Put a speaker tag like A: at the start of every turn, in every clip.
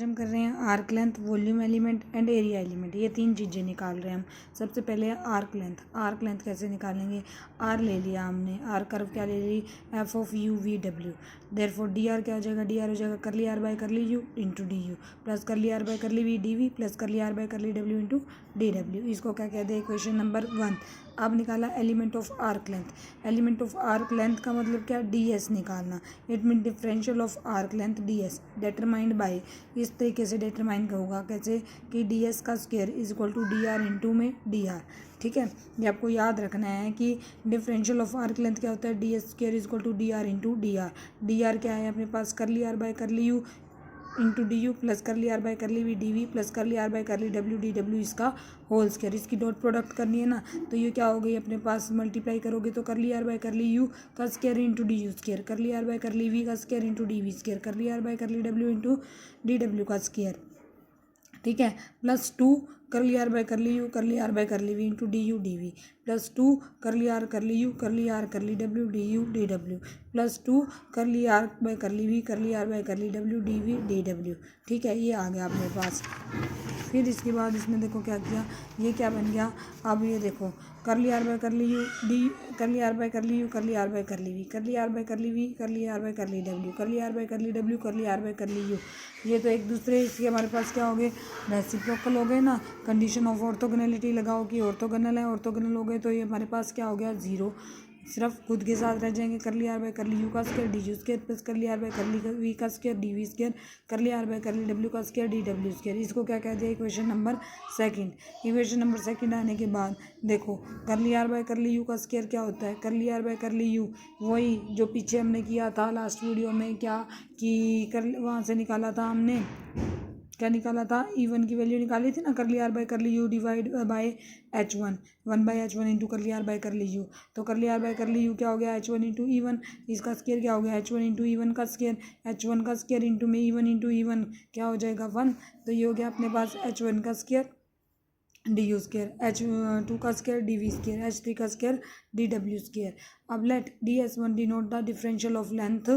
A: आज हम कर रहे हैं arc length, volume element and area element. ये तीन चीज़ें निकाल रहे हैं हम। सबसे पहले आर्क लेंथ। आर्क लेंथ कैसे निकालेंगे? आर ले लिया हमने, आर कर्व क्या ले ली, F of U V W. Therefore D R क्या हो जाएगा, डी आर हो जाएगा curly are by curly U into D U plus curly are by curly V D V plus curly are by curly W into D W. इसको क्या कहते हैं, equation number 1। अब निकाला element of arc length. Element of arc length का मतलब क्या, D S निकालना। It mean differential of arc length d s determined by. इस तरीके से डिटरमाइन होगा कैसे कि डी एस का square is equal to D R into में डी आर। ठीक है, ये आपको याद रखना है कि डिफरेंशियल ऑफ आर्क लेंथ क्या होता है, D S square is equal to D R into D R. D R क्या है अपने पास, curly are by curly U into D U plus curly are by curly V D V plus curly are by curly W D W, इसका whole square. इसकी dot product करनी है ना, तो ये क्या हो गई अपने पास, मल्टीप्लाई करोगे तो curly are by curly you का square into D you square, curly are by curly we का square into D we square, curly are by curly W into D W का स्क्वायर। ठीक है, plus 2 curly are by curly U curly are by curly V into D U D V plus 2 curly R curly U curly R curly W D U D W plus 2 curly are by curly V curly are by curly W D V D W. ठीक है, ये आ गया अपने पास। फिर इसके बाद इसमें देखो क्या किया, ये क्या बन गया, अब ये देखो curly are by curly U D curly are by curly U curly are by curly V curly are by curly V curly are by curly W curly are by curly W curly are by curly U. ये तो एक दूसरे इसके हमारे पास क्या हो गए, reciprocal हो गए ना। कंडीशन ऑफ ऑर्थोगोनैलिटी लगाओ कि ऑर्थोगोनल है, ऑर्थोगोनल हो गए तो ये हमारे पास क्या हो गया, जीरो। सिर्फ खुद के साथ रह जाएंगे, curly are by curly you का square D you square plus curly are by curly we का square D we square curly are by curly डब्ल्यू का स्क्वायर डी डब्ल्यू स्क्वायर। इसको क्या कहते हैं, इक्वेशन नंबर 2। इक्वेशन नंबर 2 आने के बाद देखो curly are by curly you का स्क्वायर क्या होता है, curly are by curly you वही जो पीछे हमने किया था लास्ट वीडियो में, क्या कि कर वहाँ से निकाला था हमने, क्या निकाला था, E1 की वैल्यू निकाली थी ना, curly are by curly u divide by H1 1 by H1 into curly are by curly u. तो curly are by curly U क्या हो गया, H1 इंटू E1, इसका स्क्वायर क्या हो गया, H1 इंटू E1 का स्क्वायर, H1 का स्क्वायर इंटू में E1 इंटू E1 क्या हो जाएगा 1। तो ये हो गया अपने पास H1 का square D you square, H2 का square D we square, H3 का स्क्वायर डी डब्ल्यू स्क्वायर। अब let d s one denote the differential of length,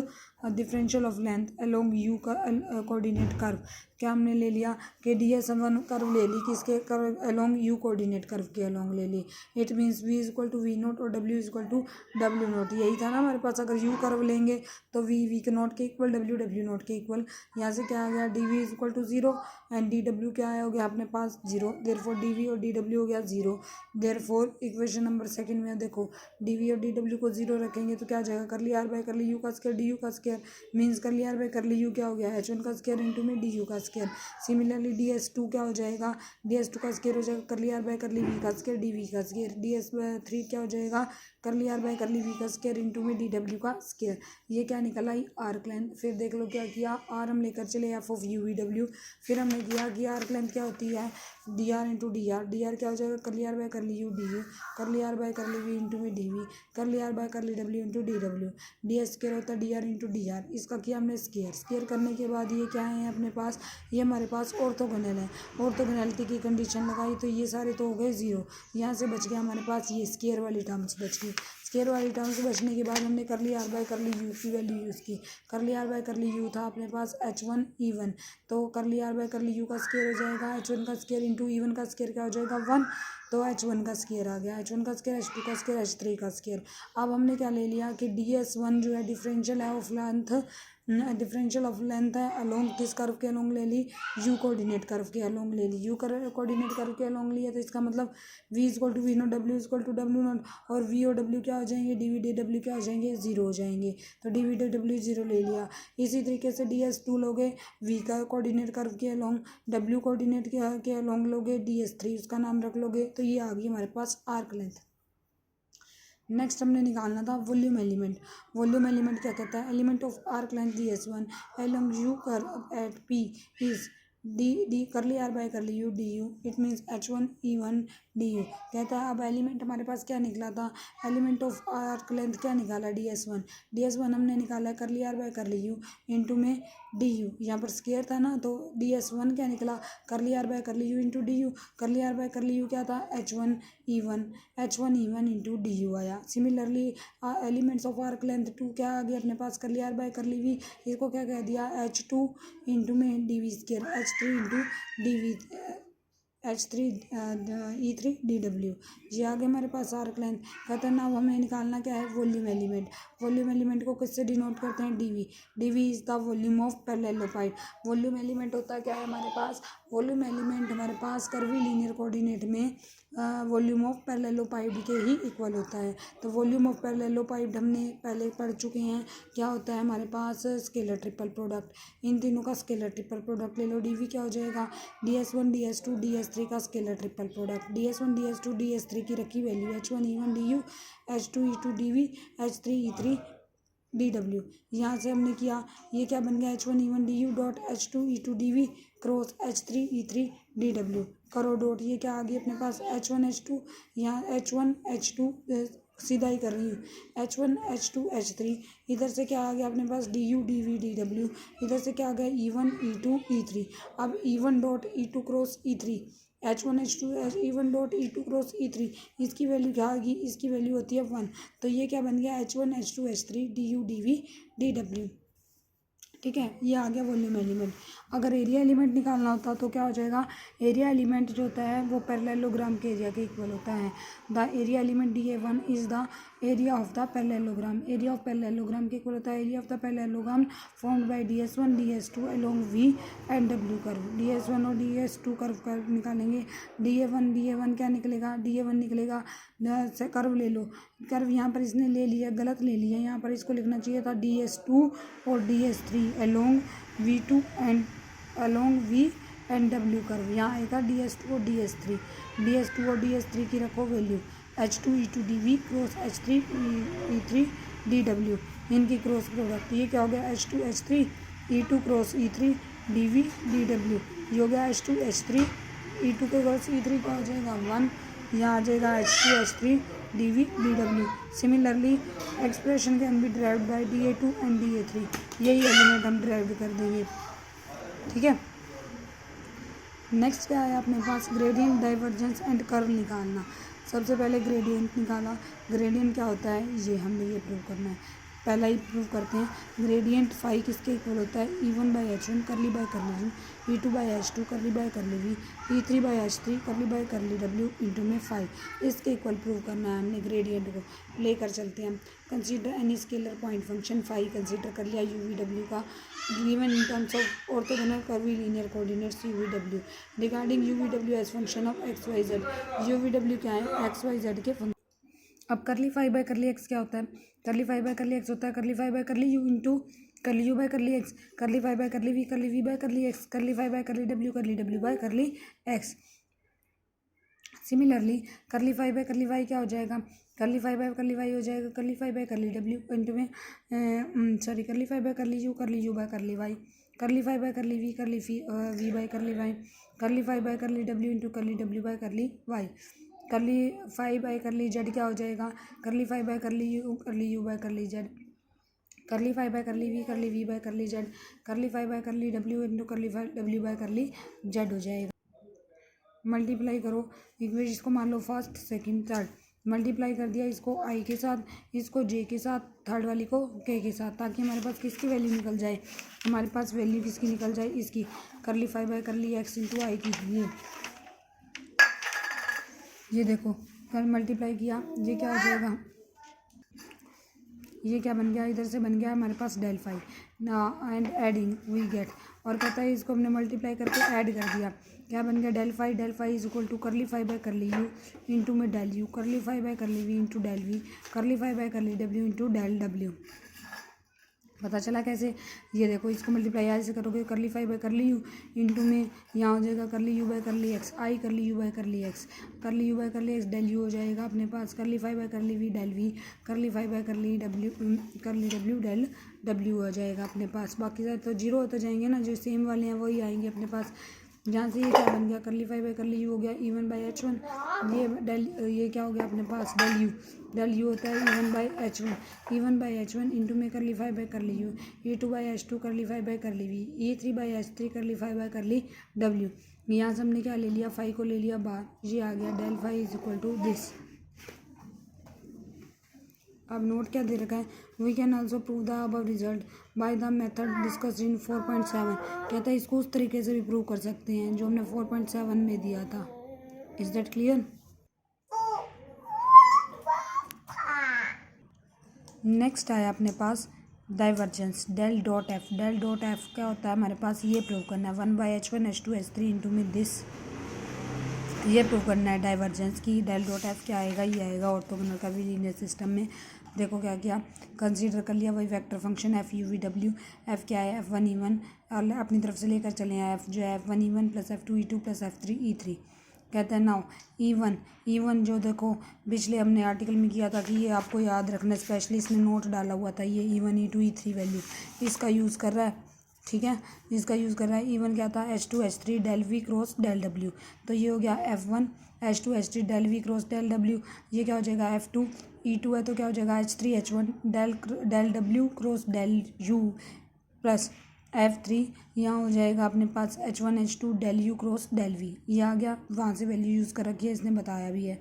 A: differential of length along u का कोऑर्डिनेट कर्व। क्या हमने ले लिया कि डी एस वन कर्व ले ली, किसके curve, along U coordinate curve के अलोंग ले ली। It means V is equal to V naught और W is equal to W naught. यही था ना हमारे पास, अगर यू कर्व लेंगे तो वी के नोट के इक्वल, डब्ल्यू डब्ल्यू नोट के इक्वल। यहाँ से क्या आ गया, D V is equal to 0 and D W क्या हो गया अपने पास 0। देयरफॉर डी वी और डी डब्ल्यू हो गया 0। देयरफॉर इक्वेशन नंबर 2 में देखो डी वी और डी डब्ल्यू को 0 रखेंगे तो क्या आ जाएगा, curly are by curly you का स्क्वायर डी यू का स्क्वायर मीन्स करली आर बाय करली यू क्या हो गया, H1 का स्क्वायर इंटू में डी यू का square. Similarly D S two क्या हो जाएगा, डी एस टू का स्क्वायर हो जाएगा curly are by curly we का स्क्वायर डी वी का स्क्वायर। डी एस 3 क्या हो जाएगा, curly are by curly we का स्क्वायर इंटू में डी डब्ल्यू का स्क्वायर। ये क्या निकला, आर्क लेंथ। फिर देख लो क्या किया, आर हम लेकर चले F of U V W. फिर हमने किया कि आर्क लेंथ क्या होती है, D are into D R. D R क्या हो जाएगा, curly are by curly U D U curly are by curly V into में D V curly are by curly W into D W. D S square होता है D are into D R. इसका किया हमने square. Square करने के बाद ये क्या है अपने पास, ये हमारे पास ऑर्थोगोनल है। ऑर्थोगोनैलिटी की कंडीशन लगाई तो ये सारे तो हो गए 0। यहाँ से बच गया हमारे पास ये स्क्वायर वाली टर्म्स बच गई। स्क्वायर वाली टर्म्स बचने के बाद हमने करली आर बाय करली यू की वैल्यू यूज़ की। करली आर बाय करली यू था अपने पास H1 E1, तो curly are by curly you का स्क्वायर हो जाएगा H1 का स्क्वायर इंटू E1 का स्क्वायर क्या हो जाएगा 1। तो H1 का स्क्वायर आ गया, H1 का स्क्वायर H2 का स्क्वायर H3 का स्क्वायर। अब हमने क्या ले लिया कि DS1 जो है डिफरेंशियल है of length, differential of length है अलोंग किस कर्व के अलोंग ले ली, यू कोऑर्डिनेट कर्व के अलोंग ले ली। यू कोऑर्डिनेट कर्व के अलोंग लिया तो इसका मतलब V is equal to V not W is equal to W not, और वी और डब्ल्यू क्या हो जाएंगे, डी वी डी डब्ल्यू क्या हो जाएंगे 0 हो जाएंगे। तो डी वी डी डब्ल्यू 0 ले लिया। इसी तरीके से डी एस 2 लोगे वी का कोऑर्डिनेट कर्व के अलोंग, डब्ल्यू कोऑर्डिनेट के अलोंग लोगे DS3 उसका नाम रख लोगे। तो ये आ गई हमारे पास आर्क लेंथ। नेक्स्ट हमने निकालना था वॉल्यूम एलिमेंट। वॉल्यूम एलिमेंट क्या कहता है, element of arc length DS1 along U curve at P is D curly are by curly U D U, it means H1 E1 DU। कहता है अब element हमारे पास क्या निकला था, एलिमेंट ऑफ आर्क लेंथ क्या निकाला, DS1 हमने निकाला है curly are by curly U into में DU। यहाँ पर स्केयर था ना, तो DS1 क्या निकला, curly are by curly U into DU। Curly are by curly U क्या था, H1E1 इंटू DU आया। Similarly elements of arc length 2 क्या आ गया अपने पास, curly are by curly we, इसको क्या कह दिया, H2 इंटू में DV square, H3 into DV, H3 E3 DW। ये आगे हमारे पास आर्क लेंथ। कहते हैं ना हमें निकालना क्या है, वॉल्यूम एलिमेंट। वॉल्यूम एलिमेंट को किससे डिनोट करते हैं, DV is the volume of parallelopiped. Volume element होता क्या है हमारे पास, वॉल्यूम एलिमेंट हमारे पास कर्वी लीनियर कोऑर्डिनेट में वॉल्यूम ऑफ पैरेललोपाइड के ही इक्वल होता है। तो वॉल्यूम ऑफ पैरेललोपाइड हमने पहले पढ़ चुके हैं, क्या होता है हमारे पास, स्केलर ट्रिपल प्रोडक्ट। इन तीनों का स्केलर ट्रिपल प्रोडक्ट ले लो, DV क्या हो जाएगा, DS1 DS2 DS3 का scalar triple product. DS1 DS2 DS3 की रखी value H1E1 DU, H2E2 DV, H3E3 DW। यहाँ से हमने किया, ये क्या बन गया, H1E1 DU dot H2E2 DV cross H3E3 DW। करो डॉट, ये क्या आ गया अपने पास, H1 H2, यहाँ H1 H2 सीधा ही कर रही हूँ, H1 H2 H3, इधर से क्या आ गया अपने पास, DU DV DW, इधर से क्या आ गया, E1 E2 E3। अब E1 dot E2 cross E3, H1 H2 E1 dot E2 cross E3, इसकी वैल्यू क्या आएगी, इसकी वैल्यू होती है 1। तो ये क्या बन गया, H1 H2 H3 DU DV DW। ठीक है, ये आ गया वॉल्यूम एलिमेंट। अगर एरिया एलिमेंट निकालना होता तो क्या हो जाएगा, एरिया एलिमेंट जो होता है वो पैरेललोग्राम के एरिया के इक्वल होता है। The area element DA1 is the area of the parallelogram. Area of parallelogram के इक्वल होता है area of the parallelogram formed by DS1 DS2 along V and W curve. DS1 और DS2 curve निकालेंगे, DA1 क्या निकलेगा, DA1 निकलेगा, curve ले लो, curve यहाँ पर इसने ले लिया, गलत ले लिया, यहाँ पर इसको लिखना चाहिए था DS2 और DS3 along V2 and along V and W curve. यहाँ आएगा DS2 और DS3 की रखो value, H2E2 DV cross H3E3 DW, इनकी क्रॉस प्रोडक्ट। ये क्या हो गया, H2 H3 E2 cross E3 DV DW, ये हो गया H2 H3 E2 के क्रॉस E3 का हो जाएगा 1, यहाँ आ जाएगा H2 H3 DV DW। Similarly expression can be derived by DA2 and DA3, यही एलिमेंट हम ड्राइव कर देंगे। ठीक है, नेक्स्ट क्या है अपने पास, ग्रेडियंट डाइवर्जेंस एंड कर्व निकालना। सबसे पहले ग्रेडियंट निकाला, ग्रेडियंट क्या होता है ये हमने ये प्रूव करना है, पहला ही प्रूव करते हैं। ग्रेडियंट फाई किसके इक्वल होता है, E1 बाई H1 करली by curly U, E2 by H2 करली by curly V, E3 by H3 करली बाय करली W इंटू में फाई, इसके इक्वल प्रूव करना है हमने। ग्रेडियंट को लेकर चलते हैं हम। Consider any scalar point function phi consider कर लिया UV/W का, given in terms of orthogonal curvilinear coordinates UV/W regarding UV/W as function of XYZ। UV/W क्या है, XYZ के फंक्शन। अब करली फाई बाय करली एक्स क्या होता है, curly phi by curly x होता है curly phi by curly U into curly U by curly X, curly phi by curly V by curly X, curly phi by curly W by curly X. Similarly curly phi by curly Y क्या हो जाएगा, curly phi by curly Y हो जाएगा curly phi by curly W into में curly phi by curly U by curly Y, curly phi by curly V by curly Y, curly phi by curly W into curly W by curly Y, curly phi by curly Z क्या हो जाएगा, curly phi by curly U by curly Z, curly phi by curly V by curly Z, curly phi by curly W into curly phi W by curly Z हो जाएगा। Multiply करो equation, इसको मान लो first second third, multiply कर दिया इसको आई के साथ, इसको जे के साथ, थर्ड वाली को के साथ, ताकि हमारे पास किसकी वैल्यू निकल जाए, हमारे पास वैल्यू किसकी निकल जाए, इसकी curly phi by curly X into I की। ये देखो कल मल्टीप्लाई किया, ये क्या हो जाएगा, ये क्या बन गया, इधर से बन गया हमारे पास डेल फाई ना, एंड एडिंग वी गेट, और कहता है इसको हमने मल्टीप्लाई करके ऐड कर दिया, क्या बन गया del phi is equal to curly phi by curly U into में del U, curly phi by curly V into del V, curly phi by curly W into del W. पता चला कैसे? ये देखो, इसको मल्टीप्लाई आई से करोगे, curly phi by curly U into में यहाँ हो जाएगा curly U by curly X, I curly U by curly X, curly U by curly X del U हो जाएगा अपने पास, curly phi by curly V del V, curly phi by curly W, curly W del W हो जाएगा अपने पास। बाकी सारे तो जीरो होते जाएंगे ना, जो सेम वाले हैं वही आएंगे अपने पास। जहाँ से ये क्या बन गया, करली फाई बाय करली यू हो गया E1 बाई H1, ये डेल, ये क्या हो गया अपने पास डेल यू होता है E1 बाई H1 इंटू में curly phi by curly U, E2 by H2 curly phi by curly V, E3 by H3 curly phi by curly W. यहाँ से हमने क्या ले लिया, फाई को ले लिया बाहर, ये आ गया del phi is equal to this. अब नोट क्या दे रखा है, we can also prove the above result by the method discussed in 4.7। कहता है इसको उस तरीके से भी प्रूव कर सकते हैं जो हमने 4.7 में दिया था। Is that clear? नेक्स्ट आया अपने पास divergence, del dot F. Del dot F क्या होता है हमारे पास, ये प्रूव करना है 1/H1 H2 H3 इंटू में दिस, ये प्रूव करना है डाइवर्जेंस की। डेल डॉट एफ क्या आएगा, ये आएगा ऑर्थोगोनल का भी लीनियर सिस्टम में। देखो क्या किया, कंसीडर कर लिया वही vector function F you V W. F क्या है, F1 E1, और अपनी तरफ से लेकर चले हैं एफ जो है F1 E1 plus F2 E2 plus F3 E3। कहते हैं नाउ E1 जो देखो पिछले हमने आर्टिकल में किया था कि ये आपको याद रखना, स्पेशली इसमें नोट डाला हुआ था, ये E1 E2 E3 वैल्यू इसका यूज़ कर रहा है। ठीक है, इसका यूज़ कर रहा है। E1 क्या था, H2 H3 del V cross del W, तो ये हो गया F1 H2 H3 del V cross del W. ये क्या हो जाएगा, F2 E2 है तो क्या हो जाएगा H3 H1 del W cross del U plus F3, यहाँ हो जाएगा अपने पास H1 H2 del U cross del V. ये आ गया, वहाँ से वैल्यू यूज़ कर रखी है, इसने बताया भी है।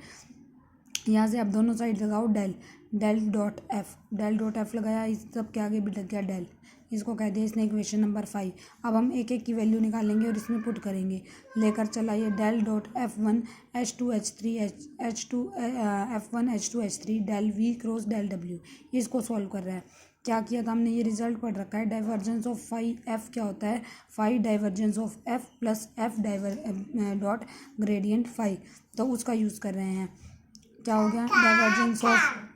A: यहाँ से आप दोनों साइड लगाओ डेल डॉट एफ लगाया, इस सब के आगे भी लग गया डेल, इसको कह दिया इसने इक्वेशन नंबर 5। अब हम एक एक की वैल्यू निकालेंगे और इसमें पुट करेंगे। लेकर चलाइए del dot F1 H2 H3 F1 H2 H3 del V cross del W, इसको सॉल्व कर रहा है। क्या किया था हमने, ये रिजल्ट पढ़ रखा है, डाइवर्जेंस ऑफ फाई एफ क्या होता है, phi divergence of F plus F dot gradient phi, तो उसका यूज़ कर रहे हैं। क्या हो गया, डाइवर्जेंस ऑफ,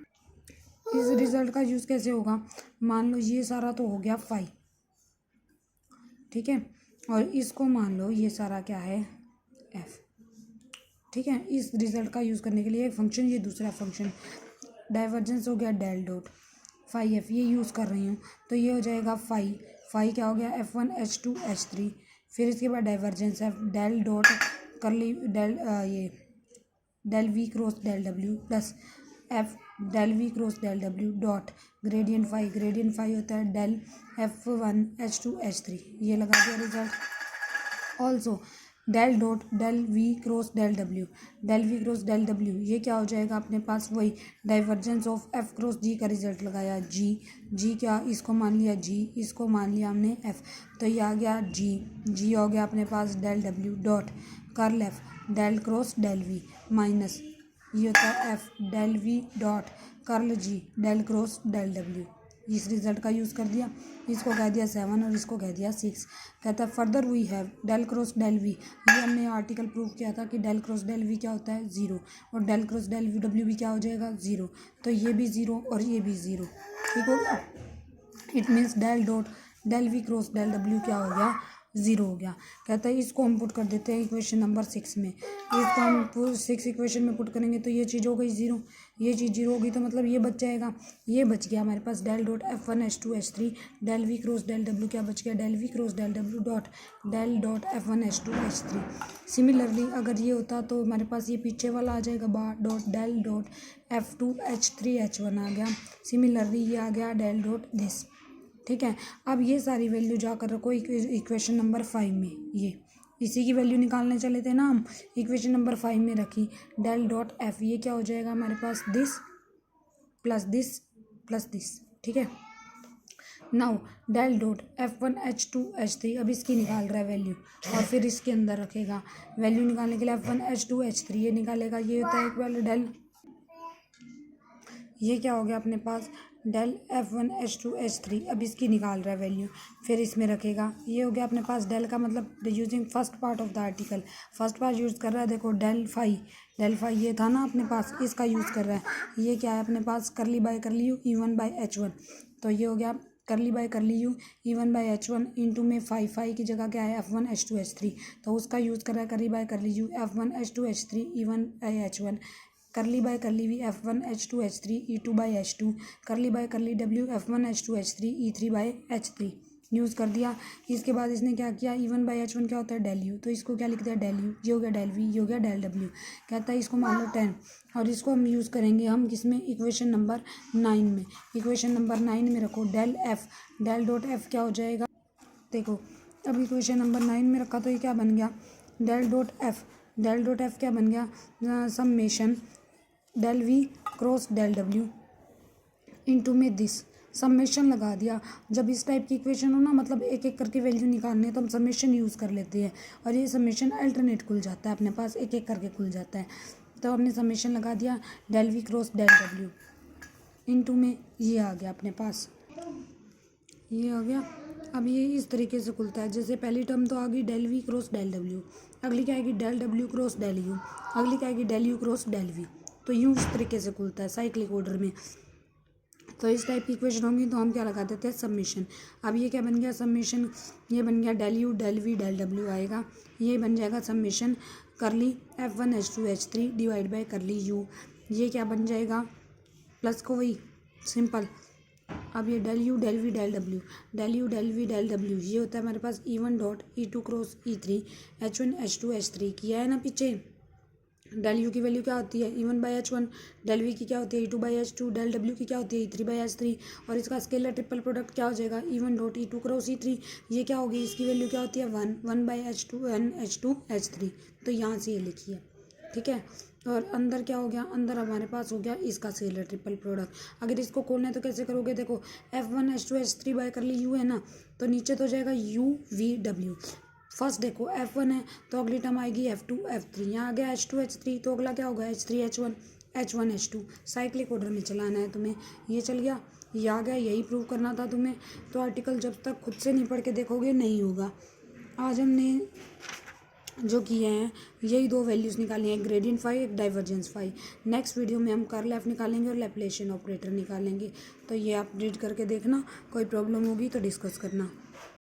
A: इस रिजल्ट का यूज़ कैसे होगा, मान लो ये सारा तो हो गया फाई, ठीक है, और इसको मान लो ये सारा क्या है एफ। ठीक है, इस रिजल्ट का यूज़ करने के लिए एक फंक्शन, ये दूसरा फंक्शन, डाइवर्जेंस हो गया डेल डॉट फाई एफ, ये यूज़ कर रही हूँ, तो ये हो जाएगा फाई क्या हो गया F1 H2 H3, फिर इसके बाद divergence F del dot curly ये del V cross del W plus F del V cross del W dot gradient phi होता है डेल F1 H2 H3, ये लगा दिया result. Also del dot del V cross del W, ये क्या हो जाएगा अपने पास, वही divergence of F cross G का रिजल्ट लगाया, जी क्या, इसको मान लिया जी, इसको मान लिया हमने एफ, तो ये आ गया जी हो गया अपने पास del W dot curl F del cross del V minus ये होता है F del V dot curl G del cross del W. इस रिजल्ट का यूज़ कर दिया, इसको कह दिया 7 और इसको कह दिया 6। कहता है further we have del cross del V, ये हमने आर्टिकल प्रूव किया था कि डेल क्रॉस डेल वी क्या होता है 0, और del cross del V W भी क्या हो जाएगा 0, तो ये भी 0 और ये भी 0। ठीक हो गया, it means del dot del V cross del W क्या हो गया 0 हो गया। कहता है इसको हम पुट कर देते हैं इक्वेशन नंबर 6 में, इसको हम 6 इक्वेशन में पुट करेंगे तो ये चीज़ हो गई 0, ये चीज़ 0 होगी, तो मतलब ये बच जाएगा, ये बच गया हमारे पास del dot F1 H2 H3 del V cross del W, क्या बच गया del V cross del W dot del dot F1 H2 H3। Similarly अगर ये होता तो हमारे पास ये पीछे वाला आ जाएगा बार dot del dot F2 H3 H1 आ गया, सिमिलरली ये आ गया डेल डॉट दिस। ठीक है, अब ये सारी वैल्यू जाकर रखो इक्वेशन नंबर 5 में, ये इसी की वैल्यू निकालने चले थे ना हम, इक्वेशन नंबर 5 में रखी डेल डॉट एफ, ये क्या हो जाएगा हमारे पास this plus this plus this. ठीक है, now del dot F1 H2 H3, अब इसकी निकाल रहा है वैल्यू और फिर इसके अंदर रखेगा वैल्यू निकालने के लिए F1 H2 H3 ये निकालेगा, ये होता है इक्वल डेल, ये क्या हो गया अपने पास डेल F1 H2 H3, अब इसकी निकाल रहा है वैल्यू, फिर इसमें रखेगा, ये हो गया अपने पास डेल का मतलब using first part of the article, first part use कर रहा है। देखो डेल फाई ये था ना अपने पास, इसका यूज़ कर रहा है, ये क्या है अपने पास करली by curly U E1 by H1, तो ये हो गया curly by curly U E1 by H1 into में फाई की जगह क्या है F1 H2 H3, तो उसका यूज़ कर रहा है करली by curly you F1 H2 H3 E1 by H1, करली by curly we F1 H2 H3 E2 bye H2, करली by curly W F1 H2 H3 E3 bye H3 use कर दिया। इसके बाद इसने क्या किया E1 बाई H1 क्या होता है डेल यू, तो इसको क्या लिख दिया डेल यू, ये हो गया डेल वी, ये हो गया डेल डब्ल्यू। कहता है इसको मान लो 10 और इसको हम यूज़ करेंगे हम किसमें इक्वेशन नंबर 9 में। इक्वेशन नंबर 9 में रखो del F, del dot F क्या हो जाएगा, देखो अब इक्वेशन नंबर 9 में रखा तो ये क्या बन गया del dot F, del dot F क्या बन गया summation del V cross del W into में दिस, समेशन लगा दिया। जब इस टाइप की इक्वेशन हो ना, मतलब एक एक करके वैल्यू निकालने हैं तो हम समेशन यूज़ कर लेते हैं और ये समेशन अल्टरनेट खुल जाता है अपने पास, एक एक करके खुल जाता है। तो हमने समेशन लगा दिया del V cross del W into में ये आ गया अपने पास, ये आ गया। अब ये इस तरीके से खुलता है, जैसे पहली टर्म तो आ गई del V cross del W, अगली क्या आएगी del W cross del U, अगली क्या आएगी del U cross del V. तो यूँ इस तरीके से खुलता है साइक्लिक ऑर्डर में। तो इस टाइप की इक्वेशन होंगी तो हम क्या लगा देते हैं समेशन। अब ये क्या बन गया समेशन, ये बन गया del U del V del W आएगा, ये बन जाएगा समेशन करली F1 H2 H3 divide by curly U, ये क्या बन जाएगा प्लस को वही सिंपल। अब ये del U del V del W, del U del V del W ये होता है हमारे पास E1 dot E2 cross E3 H1 H2 H3 किया है ना पीछे। डेल यू की वैल्यू क्या होती है E1 by H1, del we की क्या होती है E2 by H2, del W की क्या होती है E3 बाई H3 और इसका स्केलर ट्रिपल प्रोडक्ट क्या हो जाएगा E1 dot E2 cross E3, ये क्या होगी इसकी वैल्यू क्या होती है 1 बाई H2 H3, तो यहाँ से ये लिखिए ठीक है। और अंदर क्या हो गया, अंदर हमारे पास हो गया इसका स्केलर ट्रिपल प्रोडक्ट। अगर इसको खोलना है तो कैसे करोगे, देखो F1 H2 H3 बाय कर ली यू है ना, तो नीचे तो जाएगा UVW, फर्स्ट देखो F1 है तो अगली टर्म आएगी F2 F3, यहाँ आ गया H2 H3 तो अगला क्या होगा H3 H1 H1 H2, cyclic order में चलाना है तुम्हें। ये चल गया, ये आ गया, यही प्रूव करना था तुम्हें। तो आर्टिकल जब तक खुद से नहीं पढ़ के देखोगे नहीं होगा। आज हमने जो किए हैं यही दो वैल्यूज़ निकाली हैं, ग्रेडियंट फाई एक डाइवर्जेंस फाई। नेक्स्ट वीडियो में हम कर्ल एफ निकालेंगे और लैप्लेशियन ऑपरेटर निकालेंगे। तो ये आप रीड करके देखना, कोई प्रॉब्लम होगी तो डिस्कस करना।